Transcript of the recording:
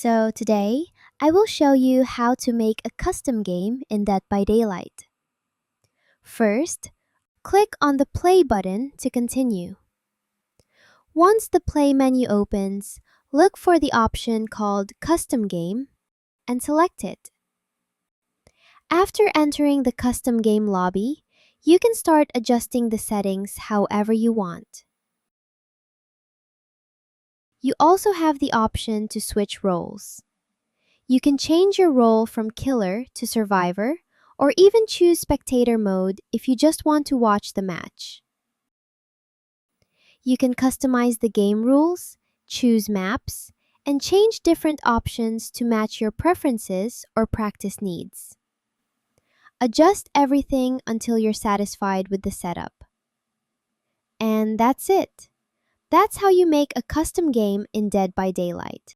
So today, I will show you how to make a custom game in Dead by Daylight. First, click on the play button to continue. Once the play menu opens, look for the option called Custom Game and select it. After entering the custom game lobby, you can start adjusting the settings however you want. You also have the option to switch roles. You can change your role from killer to survivor, or even choose spectator mode if you just want to watch the match. You can customize the game rules, choose maps, and change different options to match your preferences or practice needs. Adjust everything until you're satisfied with the setup. And that's it. That's how you make a custom game in Dead by Daylight.